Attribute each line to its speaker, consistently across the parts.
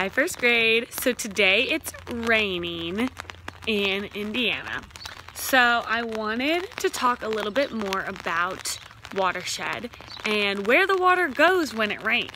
Speaker 1: Hi, first grade. So today it's raining in Indiana. So I wanted to talk a little bit more about watershed and where the water goes when it rains.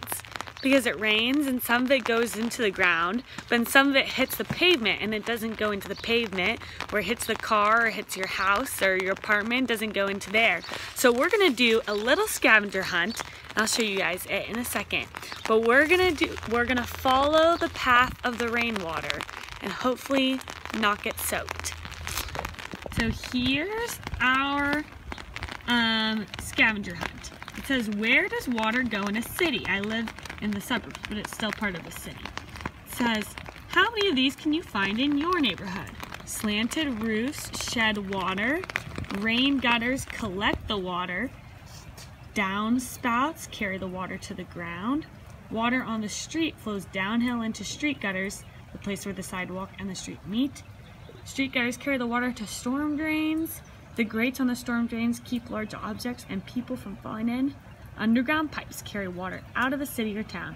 Speaker 1: Because it rains and some of it goes into the ground, but some of it hits the pavement and it doesn't go into the pavement, where it hits the car or hits your house or your apartment, doesn't go into there. So we're gonna do a little scavenger hunt. I'll show you guys it in a second. But we're gonna follow the path of the rainwater and hopefully not get soaked. So here's our scavenger hunt. It says, where does water go in a city? I live in the suburbs, but it's still part of the city. It says, how many of these can you find in your neighborhood? Slanted roofs shed water, rain gutters collect the water, downspouts carry the water to the ground, water on the street flows downhill into street gutters, the place where the sidewalk and the street meet. Street gutters carry the water to storm drains. The grates on the storm drains keep large objects and people from falling in. Underground pipes carry water out of a city or town,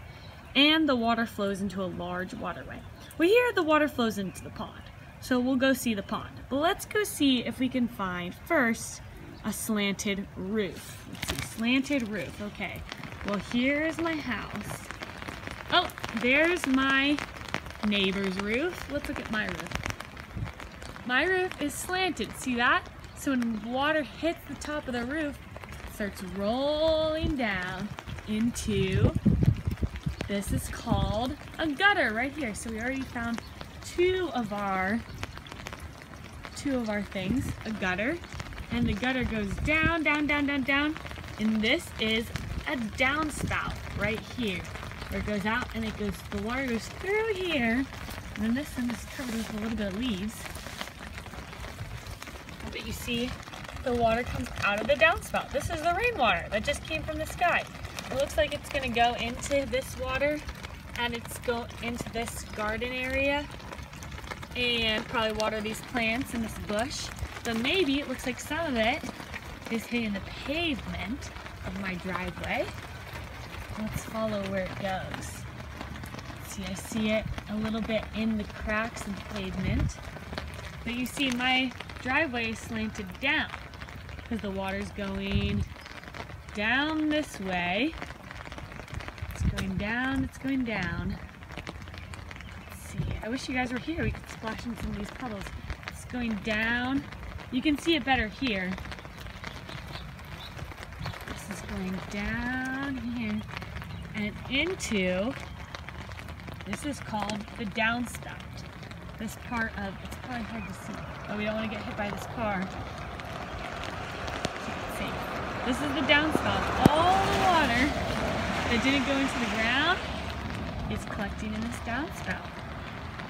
Speaker 1: and the water flows into a large waterway. Well, here the water flows into the pond, so we'll go see the pond. But let's go see if we can find first a slanted roof. Let's see, slanted roof. Okay, well, here's my house. Oh, there's my neighbor's roof. Let's look at my roof. My roof is slanted. See that? So when water hits the top of the roof, it starts rolling down into, this is called a gutter right here. So we already found two of our things, a gutter, and the gutter goes down, down, down, down, down, and this is a downspout right here, where it goes out and the water goes through here, and then this one is covered with a little bit of leaves. But you see, the water comes out of the downspout. This is the rainwater that just came from the sky. It looks like it's gonna go into this water, and it's go into this garden area, and probably water these plants and this bush. But maybe it looks like some of it is hitting the pavement of my driveway. Let's follow where it goes. See, I see it a little bit in the cracks of the pavement. But you see, my driveway is slanted down because the water's going down this way. It's going down, it's going down. Let's see, I wish you guys were here. We could splash in some of these puddles. It's going down. You can see it better here. This is going down here and into, this is called the downspout. This part of, it's probably hard to see, but we don't want to get hit by this car. Let's see. This is the downspout. All the water that didn't go into the ground is collecting in this downspout.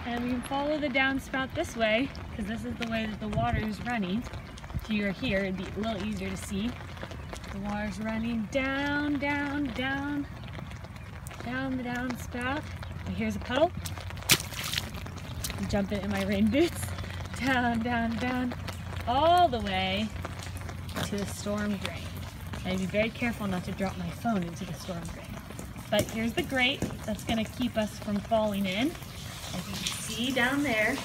Speaker 1: And we can follow the downspout this way, because this is the way that the water is running. If you were here, it'd be a little easier to see. The water's running down, down, down, down the downspout. And here's a puddle. I'm jumping in my rain boots. Down, down, down, all the way to the storm drain. And be very careful not to drop my phone into the storm drain. But here's the grate that's gonna keep us from falling in. As you can see down there,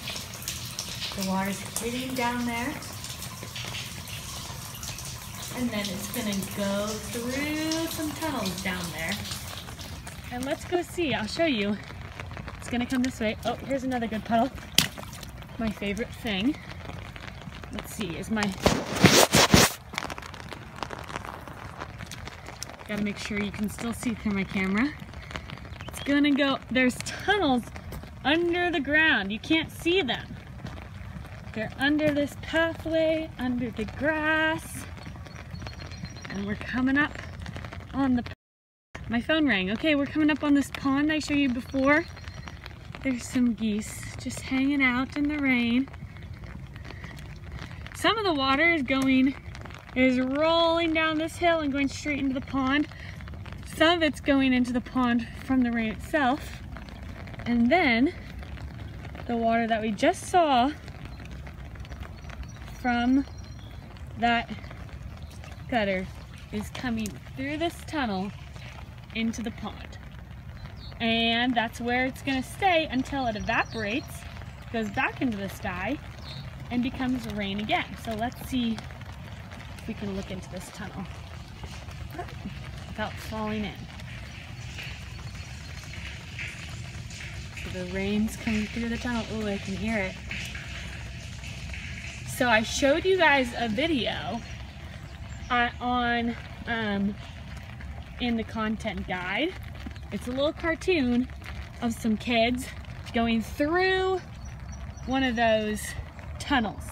Speaker 1: the water's hitting down there. And then it's gonna go through some tunnels down there. And let's go see, I'll show you. It's gonna come this way. Oh, here's another good puddle. My favorite thing, let's see, is my, gotta make sure you can still see through my camera. It's gonna go, there's tunnels under the ground. You can't see them. They're under this pathway, under the grass. And we're coming up on the, my phone rang. Okay, we're coming up on this pond I showed you before. There's some geese just hanging out in the rain. Some of the water is rolling down this hill and going straight into the pond. Some of it's going into the pond from the rain itself. And then the water that we just saw from that gutter is coming through this tunnel into the pond. And that's where it's gonna stay until it evaporates, goes back into the sky, and becomes rain again. So let's see if we can look into this tunnel without falling in. So the rain's coming through the tunnel. Oh, I can hear it. So I showed you guys a video in the content guide. It's a little cartoon of some kids going through one of those tunnels.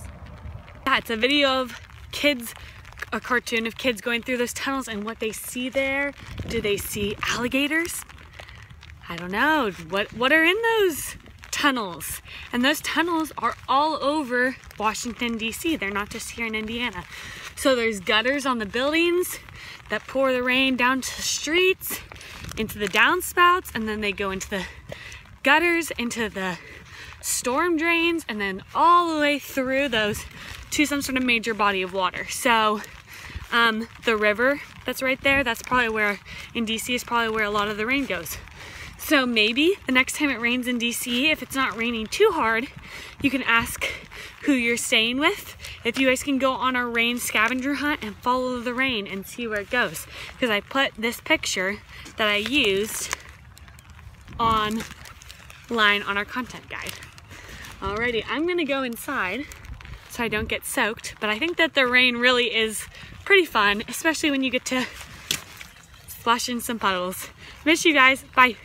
Speaker 1: Yeah, it's a video of kids, a cartoon of kids going through those tunnels, and what they see there. Do they see alligators? I don't know. What are in those tunnels? And those tunnels are all over Washington, D.C. They're not just here in Indiana. So there's gutters on the buildings that pour the rain down to the streets, into the downspouts, and then they go into the gutters, into the storm drains, and then all the way through those to some sort of major body of water. So the river that's right there, that's probably where, in DC, is probably where a lot of the rain goes. So maybe the next time it rains in DC, if it's not raining too hard, you can ask who you're staying with. If you guys can go on a rain scavenger hunt and follow the rain and see where it goes. Because I put this picture that I used online on our content guide. Alrighty, I'm gonna go inside so I don't get soaked, but I think that the rain really is pretty fun, especially when you get to splash in some puddles. Miss you guys, bye.